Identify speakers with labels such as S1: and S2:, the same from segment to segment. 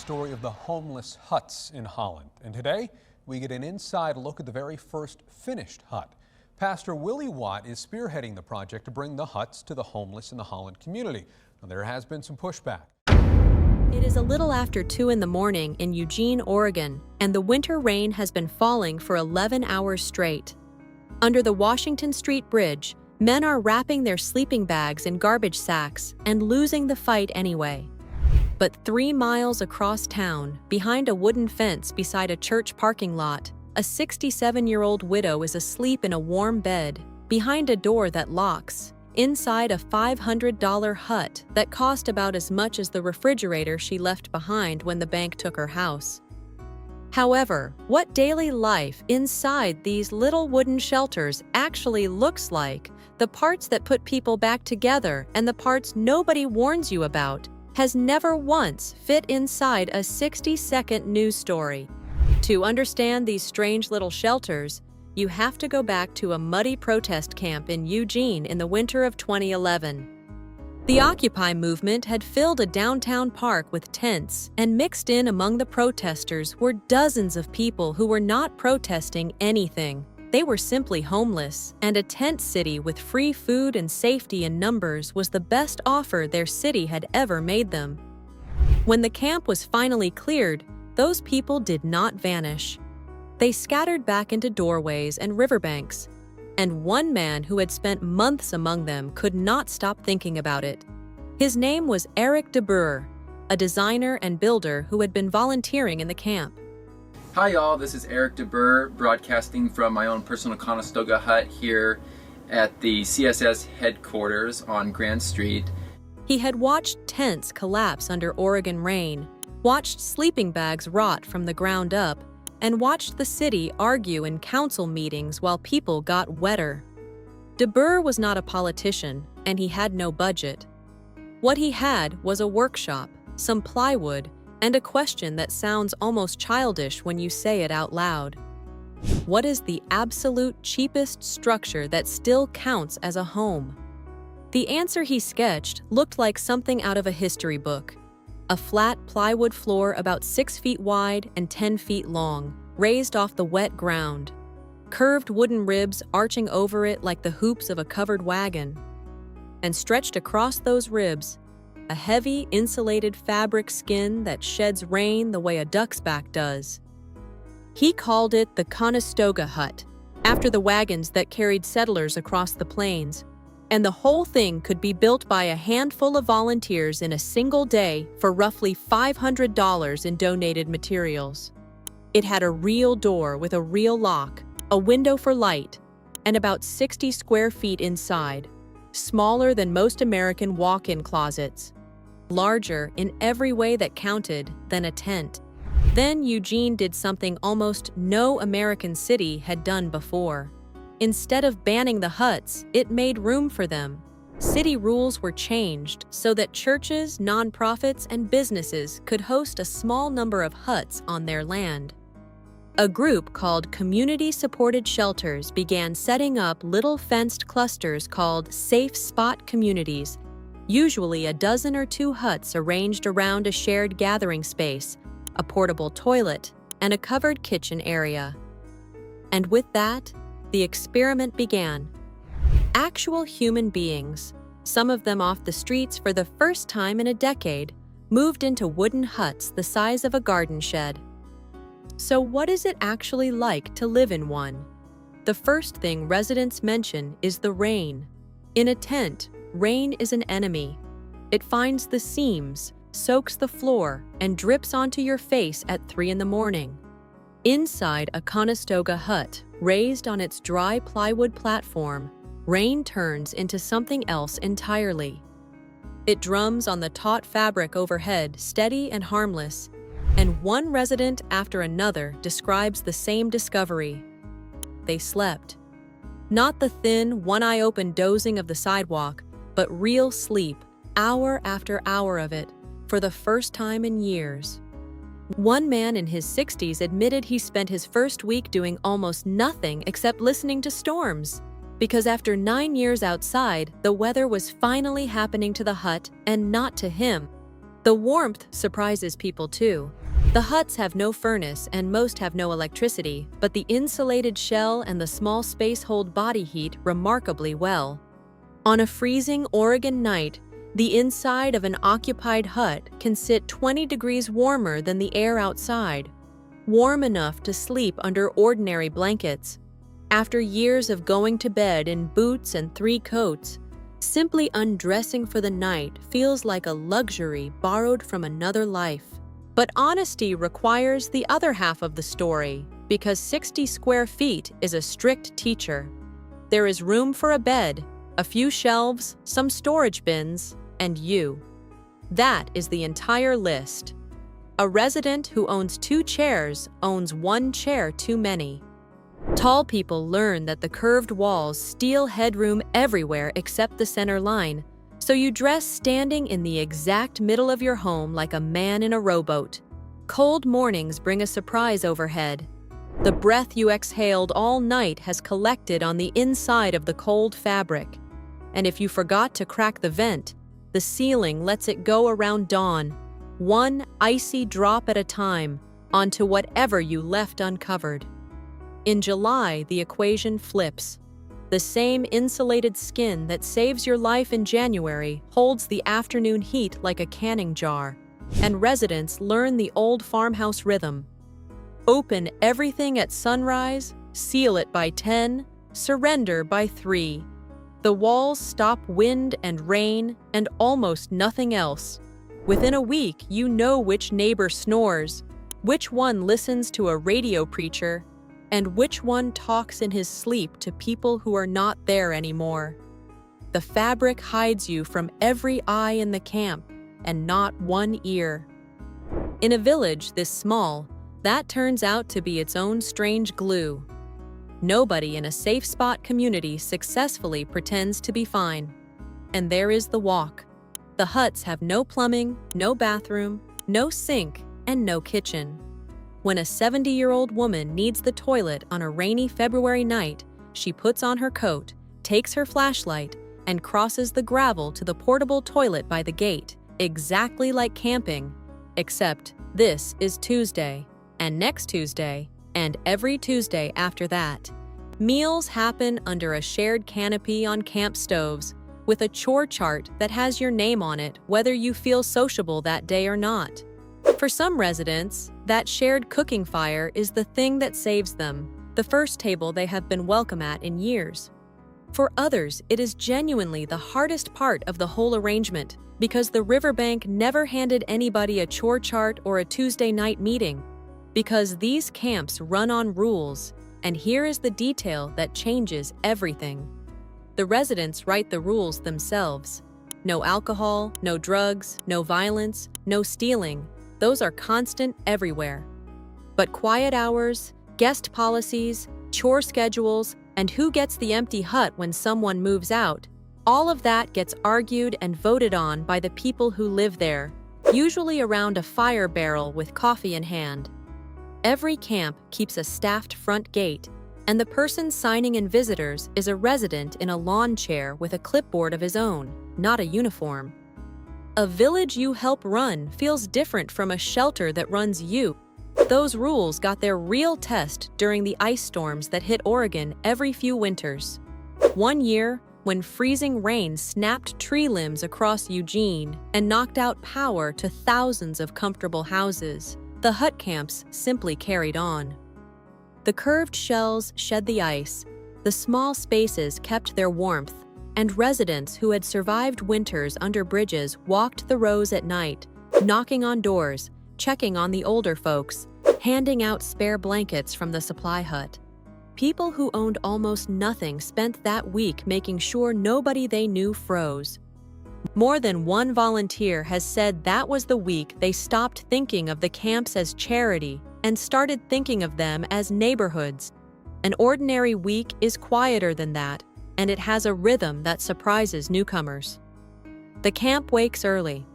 S1: story of the homeless huts in Holland. And today, we get an inside look at the very first finished hut. Pastor Willie Watt is spearheading the project to bring the huts to the homeless in the Holland community. Now, there has been some pushback.
S2: It is a little after 2 in the morning in Eugene, Oregon, and the winter rain has been falling for 11 hours straight. Under the Washington Street Bridge, men are wrapping their sleeping bags in garbage sacks and losing the fight anyway. But 3 miles across town, behind a wooden fence beside a church parking lot, a 67-year-old widow is asleep in a warm bed, behind a door that locks, inside a $500 hut that cost about as much as the refrigerator she left behind when the bank took her house. However, what daily life inside these little wooden shelters actually looks like, the parts that put people back together and the parts nobody warns you about, has never once fit inside a 60-second news story. To understand these strange little shelters, you have to go back to a muddy protest camp in Eugene in the winter of 2011. The Occupy movement had filled a downtown park with tents, and mixed in among the protesters were dozens of people who were not protesting anything. They were simply homeless, and a tent city with free food and safety in numbers was the best offer their city had ever made them. When the camp was finally cleared, those people did not vanish. They scattered back into doorways and riverbanks, and one man who had spent months among them could not stop thinking about it. His name was Eric de Boer, a designer and builder who had been volunteering in the camp.
S3: Hi y'all, this is Eric de Boer, broadcasting from my own personal Conestoga hut here at the CSS headquarters on Grand Street.
S2: He had watched tents collapse under Oregon rain, watched sleeping bags rot from the ground up, and watched the city argue in council meetings while people got wetter. De Boer was not a politician, and he had no budget. What he had was a workshop, some plywood, and a question that sounds almost childish when you say it out loud. What is the absolute cheapest structure that still counts as a home? The answer he sketched looked like something out of a history book. A flat plywood floor about 6 feet wide and 10 feet long, raised off the wet ground. Curved wooden ribs arching over it like the hoops of a covered wagon. And stretched across those ribs, a heavy, insulated fabric skin that sheds rain the way a duck's back does. He called it the Conestoga hut, after the wagons that carried settlers across the plains, and the whole thing could be built by a handful of volunteers in a single day for roughly $500 in donated materials. It had a real door with a real lock, a window for light, and about 60 square feet inside, smaller than most American walk-in closets, larger in every way that counted than a tent. Then Eugene did something almost no American city had done before. Instead of banning the huts, it made room for them. City rules were changed so that churches, nonprofits, and businesses could host a small number of huts on their land. A group called Community Supported Shelters began setting up little fenced clusters called Safe Spot Communities, usually a dozen or 2 huts arranged around a shared gathering space, a portable toilet, and a covered kitchen area. And with that, the experiment began. Actual human beings, some of them off the streets for the first time in a decade, moved into wooden huts the size of a garden shed. So what is it actually like to live in one? The first thing residents mention is the rain. In a tent, rain is an enemy. It finds the seams, soaks the floor, and drips onto your face at 3 in the morning. Inside a Conestoga hut, raised on its dry plywood platform, rain turns into something else entirely. It drums on the taut fabric overhead, steady and harmless, and one resident after another describes the same discovery. They slept. Not the thin, one-eye-open dozing of the sidewalk, but real sleep, hour after hour of it, for the first time in years. One man in his 60s admitted he spent his first week doing almost nothing except listening to storms, because after 9 years outside, the weather was finally happening to the hut and not to him. The warmth surprises people too. The huts have no furnace and most have no electricity, but the insulated shell and the small space hold body heat remarkably well. On a freezing Oregon night, the inside of an occupied hut can sit 20 degrees warmer than the air outside, warm enough to sleep under ordinary blankets. After years of going to bed in boots and 3 coats, simply undressing for the night feels like a luxury borrowed from another life. But honesty requires the other half of the story, because 60 square feet is a strict teacher. There is room for a bed, a few shelves, some storage bins, and you. That is the entire list. A resident who owns 2 chairs owns 1 chair too many. Tall people learn that the curved walls steal headroom everywhere except the center line, so you dress standing in the exact middle of your home like a man in a rowboat. Cold mornings bring a surprise overhead. The breath you exhaled all night has collected on the inside of the cold fabric. And if you forgot to crack the vent, the ceiling lets it go around dawn, 1 icy drop at a time, onto whatever you left uncovered. In July, the equation flips. The same insulated skin that saves your life in January holds the afternoon heat like a canning jar, and residents learn the old farmhouse rhythm. Open everything at sunrise, seal it by 10, surrender by 3. The walls stop wind and rain and almost nothing else. Within a week, you know which neighbor snores, which one listens to a radio preacher, and which one talks in his sleep to people who are not there anymore. The fabric hides you from every eye in the camp, and not 1 ear. In a village this small, that turns out to be its own strange glue. Nobody in a safe spot community successfully pretends to be fine. And there is the walk. The huts have no plumbing, no bathroom, no sink, and no kitchen. When a 70-year-old woman needs the toilet on a rainy February night, she puts on her coat, takes her flashlight, and crosses the gravel to the portable toilet by the gate, exactly like camping, except this is Tuesday, and next Tuesday, and every Tuesday after that. Meals happen under a shared canopy on camp stoves, with a chore chart that has your name on it whether you feel sociable that day or not. For some residents, that shared cooking fire is the thing that saves them, the first table they have been welcome at in years. For others, it is genuinely the hardest part of the whole arrangement, because the riverbank never handed anybody a chore chart or a Tuesday night meeting. Because these camps run on rules, and here is the detail that changes everything. The residents write the rules themselves. No alcohol, no drugs, no violence, no stealing. Those are constant everywhere. But quiet hours, guest policies, chore schedules, and who gets the empty hut when someone moves out, all of that gets argued and voted on by the people who live there, usually around a fire barrel with coffee in hand. Every camp keeps a staffed front gate, and the person signing in visitors is a resident in a lawn chair with a clipboard of his own, not a uniform. A village you help run feels different from a shelter that runs you. Those rules got their real test during the ice storms that hit Oregon every few winters. One year, when freezing rain snapped tree limbs across Eugene and knocked out power to thousands of comfortable houses, the hut camps simply carried on. The curved shells shed the ice, the small spaces kept their warmth, and residents who had survived winters under bridges walked the rows at night, knocking on doors, checking on the older folks, handing out spare blankets from the supply hut. People who owned almost nothing spent that week making sure nobody they knew froze. More than one volunteer has said that was the week they stopped thinking of the camps as charity and started thinking of them as neighborhoods. An ordinary week is quieter than that, and it has a rhythm that surprises newcomers. The camp wakes early.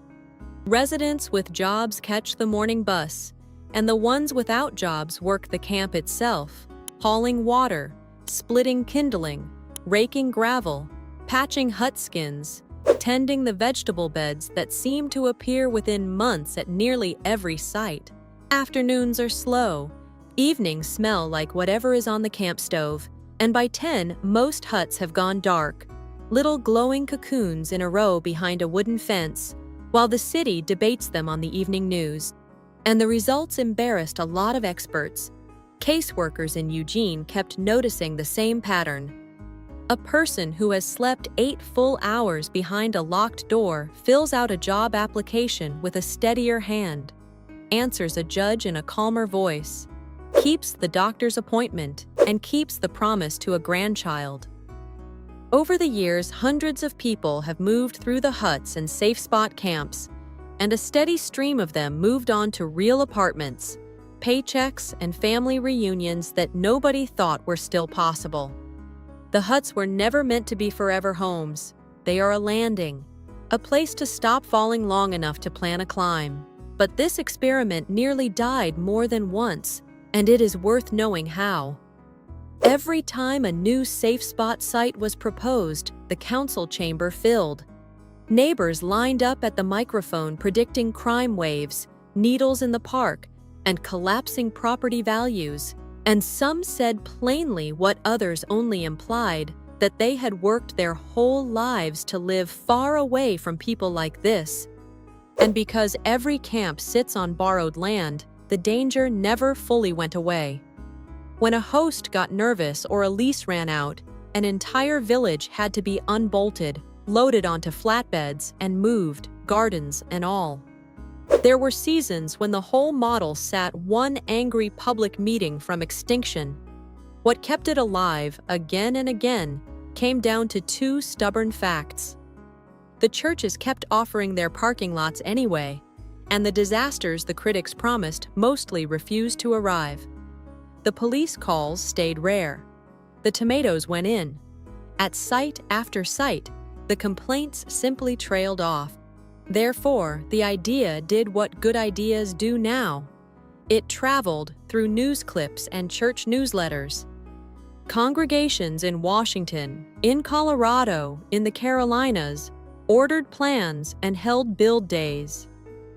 S2: Residents with jobs catch the morning bus, and the ones without jobs work the camp itself, hauling water, splitting kindling, raking gravel, patching hut skins, tending the vegetable beds that seem to appear within months at nearly every site. Afternoons are slow. Evenings smell like whatever is on the camp stove, and by 10, most huts have gone dark, little glowing cocoons in a row behind a wooden fence, while the city debates them on the evening news. And the results embarrassed a lot of experts. Caseworkers in Eugene kept noticing the same pattern. A person who has slept 8 full hours behind a locked door fills out a job application with a steadier hand, answers a judge in a calmer voice, keeps the doctor's appointment, and keeps the promise to a grandchild. Over the years, hundreds of people have moved through the huts and safe spot camps, and a steady stream of them moved on to real apartments, paychecks, and family reunions that nobody thought were still possible. The huts were never meant to be forever homes. They are a landing, a place to stop falling long enough to plan a climb. But this experiment nearly died more than once, and it is worth knowing how. Every time a new safe spot site was proposed, the council chamber filled. Neighbors lined up at the microphone predicting crime waves, needles in the park, and collapsing property values. And some said plainly what others only implied, that they had worked their whole lives to live far away from people like this. And because every camp sits on borrowed land, the danger never fully went away. When a host got nervous or a lease ran out, an entire village had to be unbolted, loaded onto flatbeds, and moved, gardens and all. There were seasons when the whole model sat one angry public meeting from extinction. What kept it alive again and again came down to 2 stubborn facts. The churches kept offering their parking lots anyway, and the disasters the critics promised mostly refused to arrive. The police calls stayed rare. The tomatoes went in. At site after site, the complaints simply trailed off. Therefore, the idea did what good ideas do now. It traveled through news clips and church newsletters. Congregations in Washington, in Colorado, in the Carolinas, ordered plans and held build days.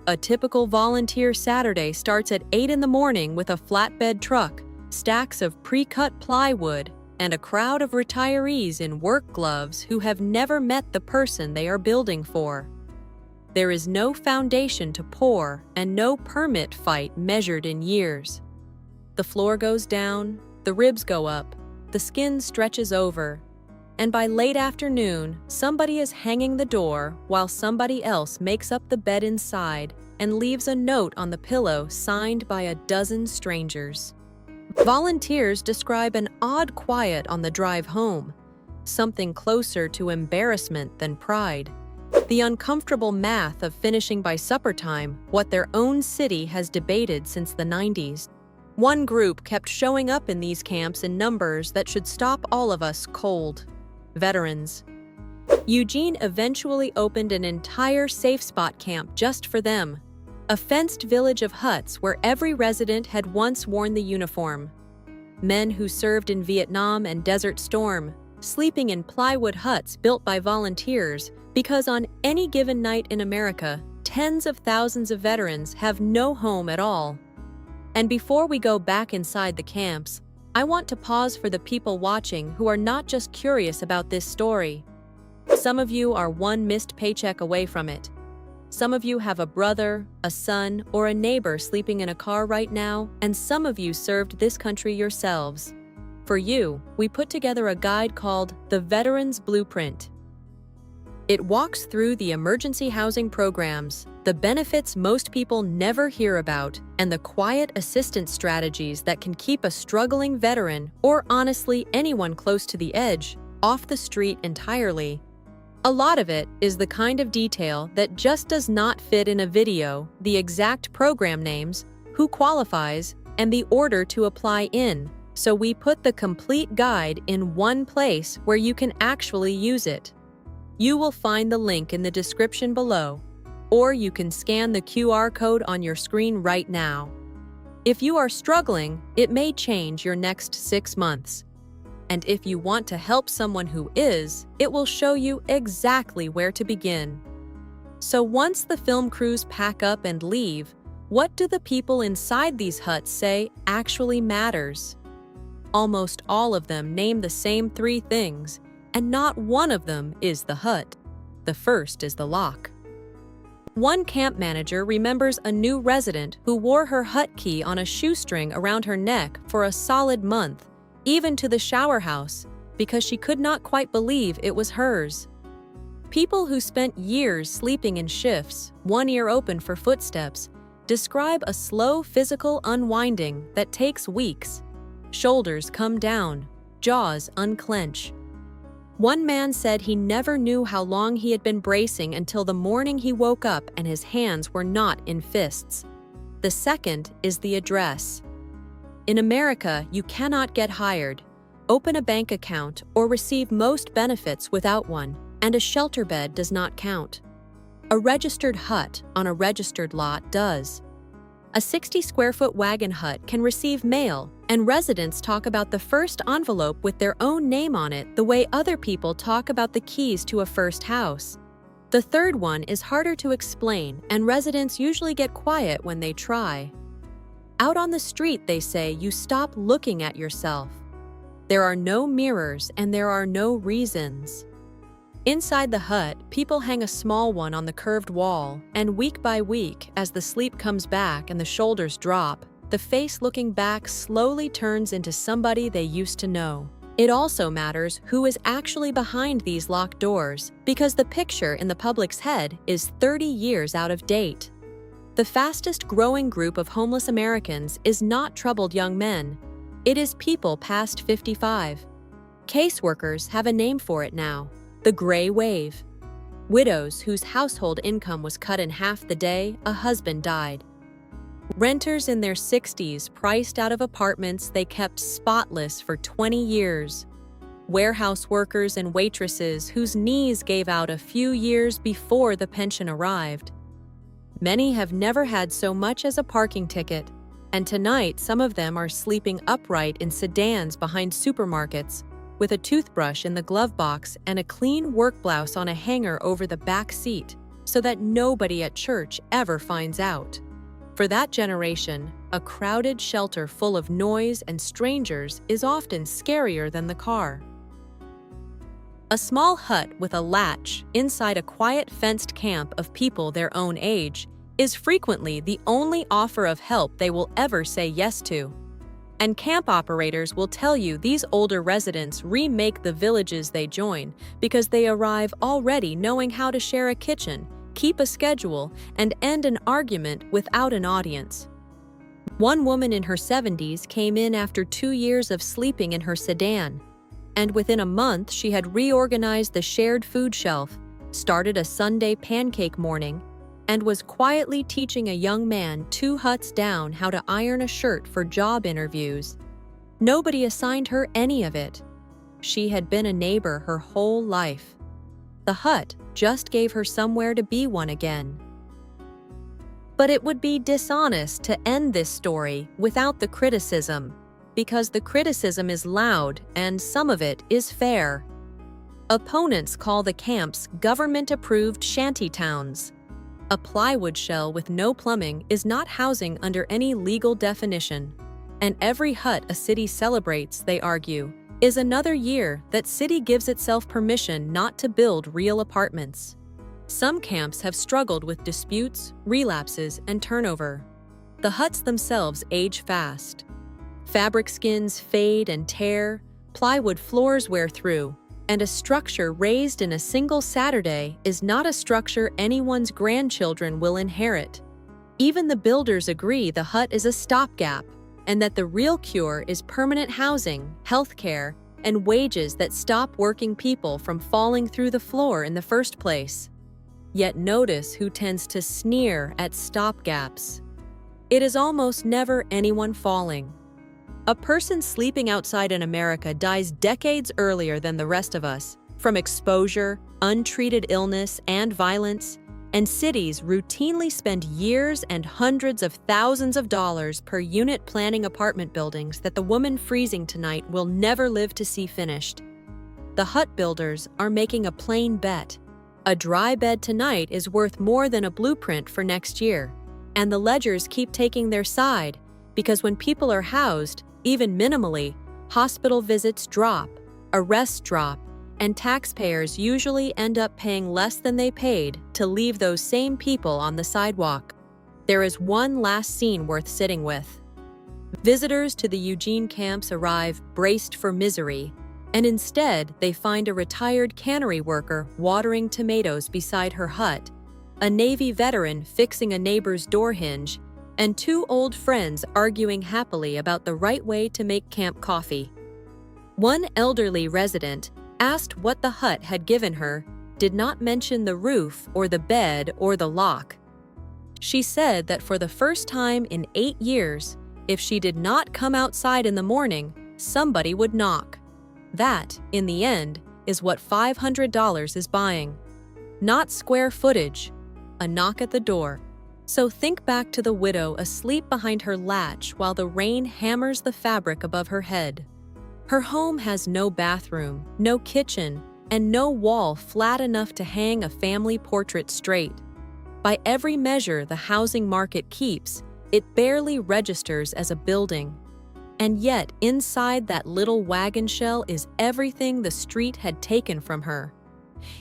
S2: A typical volunteer Saturday starts at 8 in the morning with a flatbed truck, stacks of pre-cut plywood, and a crowd of retirees in work gloves who have never met the person they are building for. There is no foundation to pour and no permit fight measured in years. The floor goes down, the ribs go up, the skin stretches over, and by late afternoon, somebody is hanging the door while somebody else makes up the bed inside and leaves a note on the pillow signed by a dozen strangers. Volunteers describe an odd quiet on the drive home, something closer to embarrassment than pride. The uncomfortable math of finishing by supper time, what their own city has debated since the 90s. One group kept showing up in these camps in numbers that should stop all of us cold. Veterans. Eugene eventually opened an entire safe spot camp just for them. A fenced village of huts where every resident had once worn the uniform. Men who served in Vietnam and Desert Storm, sleeping in plywood huts built by volunteers, because on any given night in America, tens of thousands of veterans have no home at all. And before we go back inside the camps, I want to pause for the people watching who are not just curious about this story. Some of you are one missed paycheck away from it. Some of you have a brother, a son, or a neighbor sleeping in a car right now, and some of you served this country yourselves. For you, we put together a guide called The Veteran's Blueprint. It walks through the emergency housing programs, the benefits most people never hear about, and the quiet assistance strategies that can keep a struggling veteran, or honestly anyone close to the edge, off the street entirely. A lot of it is the kind of detail that just does not fit in a video, the exact program names, who qualifies, and the order to apply in. So we put the complete guide in one place where you can actually use it. You will find the link in the description below, or you can scan the QR code on your screen right now. If you are struggling, it may change your next 6 months. And if you want to help someone who is, it will show you exactly where to begin. So once the film crews pack up and leave, what do the people inside these huts say actually matters? Almost all of them name the same 3 things, and not one of them is the hut. The first is the lock. One camp manager remembers a new resident who wore her hut key on a shoestring around her neck for a solid month, even to the shower house, because she could not quite believe it was hers. People who spent years sleeping in shifts, one ear open for footsteps, describe a slow physical unwinding that takes weeks. Shoulders come down, jaws unclench. One man said he never knew how long he had been bracing until the morning he woke up and his hands were not in fists. The second is the address. In America, you cannot get hired, open a bank account, or receive most benefits without one, and a shelter bed does not count. A registered hut on a registered lot does. A 60-square-foot wagon hut can receive mail, and residents talk about the first envelope with their own name on it the way other people talk about the keys to a first house. The third one is harder to explain, and residents usually get quiet when they try. Out on the street, they say, you stop looking at yourself. There are no mirrors and there are no reasons. Inside the hut, people hang a small one on the curved wall, and week by week, as the sleep comes back and the shoulders drop, the face looking back slowly turns into somebody they used to know. It also matters who is actually behind these locked doors, because the picture in the public's head is 30 years out of date. The fastest growing group of homeless Americans is not troubled young men. It is people past 55. Caseworkers have a name for it now: the gray wave. Widows whose household income was cut in half the day a husband died. Renters in their 60s priced out of apartments they kept spotless for 20 years. Warehouse workers and waitresses whose knees gave out a few years before the pension arrived. Many have never had so much as a parking ticket, and tonight some of them are sleeping upright in sedans behind supermarkets, with a toothbrush in the glove box and a clean work blouse on a hanger over the back seat, so that nobody at church ever finds out. For that generation, a crowded shelter full of noise and strangers is often scarier than the car. A small hut with a latch inside a quiet fenced camp of people their own age is frequently the only offer of help they will ever say yes to. And camp operators will tell you these older residents remake the villages they join because they arrive already knowing how to share a kitchen, keep a schedule, and end an argument without an audience. One woman in her 70s came in after 2 years of sleeping in her sedan, and within a month she had reorganized the shared food shelf, started a Sunday pancake morning, and was quietly teaching a young man 2 huts down how to iron a shirt for job interviews. Nobody assigned her any of it. She had been a neighbor her whole life. The hut just gave her somewhere to be one again. But it would be dishonest to end this story without the criticism, because the criticism is loud and some of it is fair. Opponents call the camps government-approved shantytowns. A plywood shell with no plumbing is not housing under any legal definition, and every hut a city celebrates, they argue, is another year that city gives itself permission not to build real apartments. Some camps have struggled with disputes, relapses, and turnover. The huts themselves age fast. Fabric skins fade and tear, plywood floors wear through, and a structure raised in a single Saturday is not a structure anyone's grandchildren will inherit. Even the builders agree the hut is a stopgap, and that the real cure is permanent housing, healthcare, and wages that stop working people from falling through the floor in the first place. Yet notice who tends to sneer at stopgaps. It is almost never anyone falling. A person sleeping outside in America dies decades earlier than the rest of us, from exposure, untreated illness, and violence, and cities routinely spend years and hundreds of thousands of dollars per unit planning apartment buildings that the woman freezing tonight will never live to see finished. The hut builders are making a plain bet. A dry bed tonight is worth more than a blueprint for next year, and the ledgers keep taking their side because when people are housed, even minimally, hospital visits drop, arrests drop, and taxpayers usually end up paying less than they paid to leave those same people on the sidewalk. There is one last scene worth sitting with. Visitors to the Eugene camps arrive braced for misery, and instead they find a retired cannery worker watering tomatoes beside her hut, a Navy veteran fixing a neighbor's door hinge, and two old friends arguing happily about the right way to make camp coffee. One elderly resident, asked what the hut had given her, did not mention the roof or the bed or the lock. She said that for the first time in 8 years, if she did not come outside in the morning, somebody would knock. That, in the end, is what $500 is buying. Not square footage, a knock at the door. So think back to the widow asleep behind her latch while the rain hammers the fabric above her head. Her home has no bathroom, no kitchen, and no wall flat enough to hang a family portrait straight. By every measure the housing market keeps, it barely registers as a building. And yet, inside that little wagon shell is everything the street had taken from her.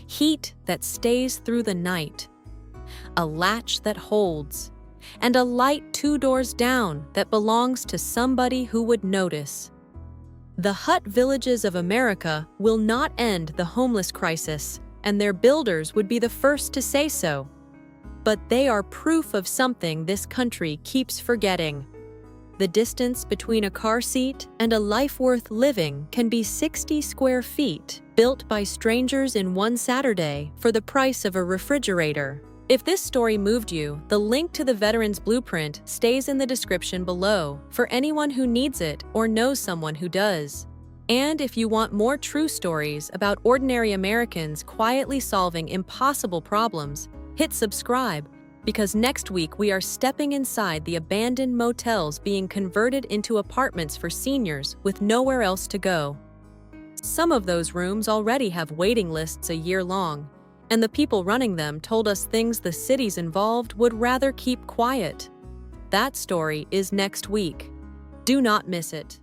S2: Heat that stays through the night, a latch that holds, and a light 2 doors down that belongs to somebody who would notice. The hut villages of America will not end the homeless crisis, and their builders would be the first to say so. But they are proof of something this country keeps forgetting. The distance between a car seat and a life worth living can be 60 square feet, built by strangers in one Saturday for the price of a refrigerator. If this story moved you, the link to the Veterans Blueprint stays in the description below for anyone who needs it or knows someone who does. And if you want more true stories about ordinary Americans quietly solving impossible problems, hit subscribe, because next week we are stepping inside the abandoned motels being converted into apartments for seniors with nowhere else to go. Some of those rooms already have waiting lists a year long, and the people running them told us things the cities involved would rather keep quiet. That story is next week. Do not miss it.